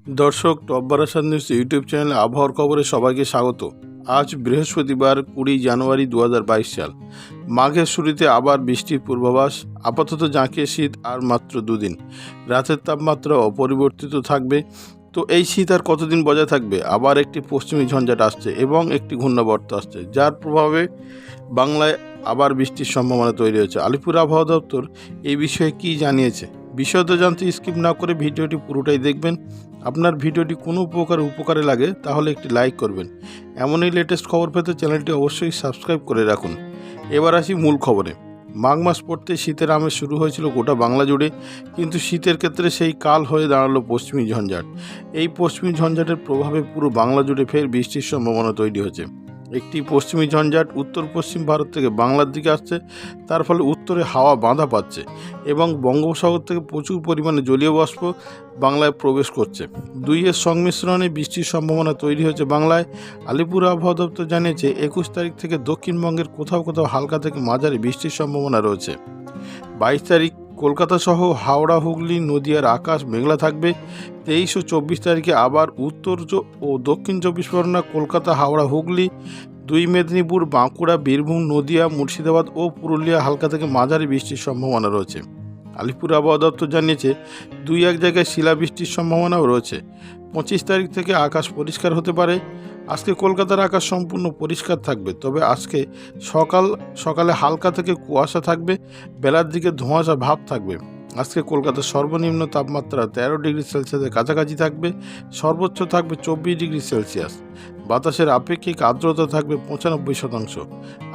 দর্শক, top Barasat news YouTube চ্যানেলে আবহাওয়ার খবরে সবাইকে স্বাগত। আজ বৃহস্পতিবার 20 জানুয়ারি 2022 সাল। মাঘের শুরুতে আবার বৃষ্টির পূর্বাভাস। আপাতত জাঁকিয়ে শীত আর মাত্র দুদিন। রাতের তাপমাত্রা অপরিবর্তিত থাকবে। তো এই শীত আর কতদিন বজায় থাকবে? আবার একটি পশ্চিমী ঝঞ্ঝাট আসছে এবং একটি ঘূর্ণাবর্ত আসছে, যার প্রভাবে বাংলায় আবার বৃষ্টির সম্ভাবনা তৈরি হয়েছে। আলিপুর আবহাওয়া দপ্তর এই বিষয়ে কী জানিয়েছে, বিশদ জানতে স্কিপ না করে ভিডিওটি পুরোটাই দেখবেন। আপনার ভিডিওটি কোনো উপকারে লাগে তাহলে একটি লাইক করবেন। এমনই লেটেস্ট খবর পেতে চ্যানেলটি অবশ্যই সাবস্ক্রাইব করে রাখুন। এবার আসি মূল খবরে। মাঘ মাস পড়তে শীতের আমেজ শুরু হয়েছিল গোটা বাংলা জুড়ে, কিন্তু শীতের ক্ষেত্রে সেই কাল হয়ে দাঁড়ালো পশ্চিমী ঝঞ্ঝাট। এই পশ্চিমী ঝঞ্ঝাটের প্রভাবে পুরো বাংলা জুড়ে ফের বৃষ্টির সম্ভাবনা তৈরি হচ্ছে। একটি পশ্চিমী ঝঞ্ঝাট উত্তর পশ্চিম ভারত থেকে বাংলার দিকে আসছে, তার ফলে উত্তরে হাওয়া বাঁধা পাচ্ছে এবং বঙ্গোপসাগর থেকে প্রচুর পরিমাণে জলীয় বাষ্প বাংলায় প্রবেশ করছে। দুইয়ের সংমিশ্রণে বৃষ্টির সম্ভাবনা তৈরি হচ্ছে বাংলায়। আলিপুর আবহাওয়া দপ্তর জানিয়েছে 21 তারিখ থেকে দক্ষিণবঙ্গের কোথাও কোথাও হালকা থেকে মাঝারি বৃষ্টির সম্ভাবনা রয়েছে। 22 তারিখ কলকাতা সহ হাওড়া, হুগলি, নদিয়ার আকাশ মেঘলা থাকবে। 23 ও 24 তারিখে আবার উত্তর ও দক্ষিণ 24 পরগনা, কলকাতা, হাওড়া, হুগলি, 2 মেদিনীপুর, বাঁকুড়া, বীরভূম, নদিয়া, মুর্শিদাবাদ ও পুরুলিয়া হালকা থেকে মাঝারি বৃষ্টির সম্ভাবনা রয়েছে। আলিপুর আবহাওয়া দপ্তর জানিয়েছে 2-1 জায়গায় শিলাবৃষ্টির সম্ভাবনাও রয়েছে। 25 তারিখ থেকে আকাশ পরিষ্কার হতে পারে। আজকে কলকাতার আকাশ সম্পূর্ণ পরিষ্কার থাকবে, তবে আজকে সকালে হালকা থেকে কুয়াশা থাকবে, বেলার দিকে ধোঁয়াশা ভাব থাকবে। আজকে কলকাতার সর্বনিম্ন তাপমাত্রা 13 ডিগ্রি সেলসিয়াসের কাছাকাছি থাকবে, সর্বোচ্চ থাকবে 24 ডিগ্রি সেলসিয়াস। বাতাসের আপেক্ষিক আর্দ্রতা থাকবে 95%।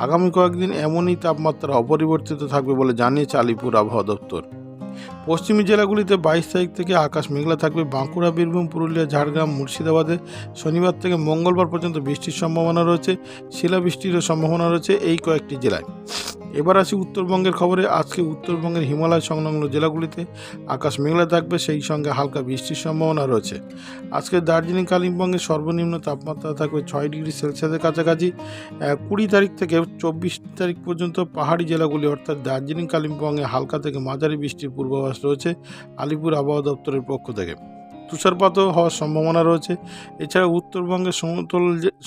আগামী কয়েকদিন এমনই তাপমাত্রা অপরিবর্তিত থাকবে বলে জানিয়েছে আলিপুর আবহাওয়া দপ্তর। পশ্চিমী জেলাগুলিতে 22 তারিখ থেকে আকাশ মেঘলা থাকবে। বাঁকুড়া, বীরভূম, পুরুলিয়া, ঝাড়গ্রাম, মুর্শিদাবাদে শনিবার থেকে মঙ্গলবার পর্যন্ত বৃষ্টির সম্ভাবনা রয়েছে। শিলাবৃষ্টিরও সম্ভাবনা রয়েছে এই কয়েকটি জেলায়। এবার আসি উত্তরবঙ্গের খবরে। আজকে উত্তরবঙ্গের হিমালয় সংলগ্ন জেলাগুলিতে আকাশ মেঘলা থাকবে, সেই সঙ্গে হালকা বৃষ্টির সম্ভাবনা রয়েছে। আজকে দার্জিলিং, কালিম্পংয়ের সর্বনিম্ন তাপমাত্রা থাকবে 6 ডিগ্রি সেলসিয়াসের কাছাকাছি। 20 তারিখ থেকে 24 তারিখ পর্যন্ত পাহাড়ি জেলাগুলি অর্থাৎ দার্জিলিং, কালিম্পংয়ে হালকা থেকে মাঝারি বৃষ্টির পূর্বাভাস রয়েছে আলিপুর আবহাওয়া দপ্তরের পক্ষ থেকে। তুষারপাতও হওয়ার সম্ভাবনা রয়েছে। এছাড়া উত্তরবঙ্গের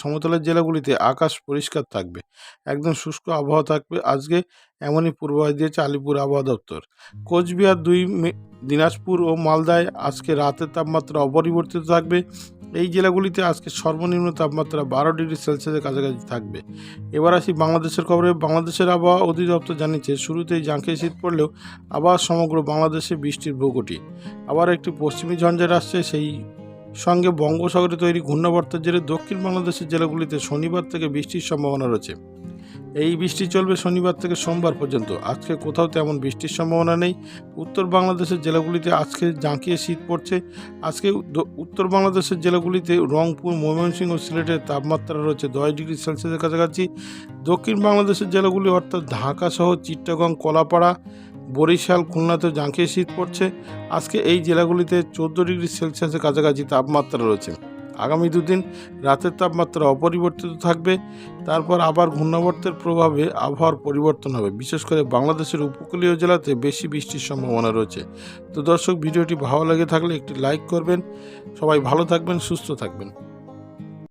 সমতলের জেলাগুলিতে আকাশ পরিষ্কার থাকবে, একদম শুষ্ক আবহাওয়া থাকবে আজকে, এমনই পূর্বাভাস দিয়েছে আলিপুর আবহাওয়া দপ্তর। কোচবিহার, দিনাজপুর ও মালদায় আজকে রাতের তাপমাত্রা অপরিবর্তিত থাকবে। এই জেলাগুলিতে আজকে সর্বনিম্ন তাপমাত্রা 12 ডিগ্রি সেলসিয়াসের কাছাকাছি থাকবে। এবার আসি বাংলাদেশের খবরে। বাংলাদেশের আবহাওয়া অধিদপ্তর জানিয়েছে শুরুতেই জাঁকিয়ে শীত পড়লেও আবার সমগ্র বাংলাদেশে বৃষ্টির ভূগটি। আবার একটি পশ্চিমী ঝঞ্ঝাট আসছে, সেই সঙ্গে বঙ্গোপসাগরে তৈরি ঘূর্ণাবর্তের জেরে দক্ষিণ বাংলাদেশের জেলাগুলিতে শনিবার থেকে বৃষ্টির সম্ভাবনা রয়েছে। এই বৃষ্টি চলবে শনিবার থেকে সোমবার পর্যন্ত। আজকে কোথাও তেমন বৃষ্টির সম্ভাবনা নেই। উত্তর বাংলাদেশের জেলাগুলিতে আজকে জাঁকিয়ে শীত পড়ছে। আজকে উত্তর বাংলাদেশের জেলাগুলিতে রংপুর, ময়মনসিংহ ও সিলেটের তাপমাত্রা রয়েছে 10 ডিগ্রি সেলসিয়াসের কাছাকাছি। দক্ষিণ বাংলাদেশের জেলাগুলি অর্থাৎ ঢাকা সহ চিট্টাগং, কলাপাড়া, বরিশাল, খুলনাতেও জাঁকিয়ে শীত পড়ছে। আজকে এই জেলাগুলিতে 14 ডিগ্রি সেলসিয়াসের কাছাকাছি তাপমাত্রা রয়েছে। আগামী দুদিন রাতের তাপমাত্রা অপরিবর্তিত থাকবে, তারপর আবার ঘূর্ণাবর্তের প্রভাবে আবহাওয়ার পরিবর্তন হবে। বিশেষ করে বাংলাদেশের উপকূলীয় জেলাতে বেশি বৃষ্টির সম্ভাবনা রয়েছে। তো দর্শক, ভিডিওটি ভালো লেগে থাকলে একটি লাইক করবেন। সবাই ভালো থাকবেন, সুস্থ থাকবেন।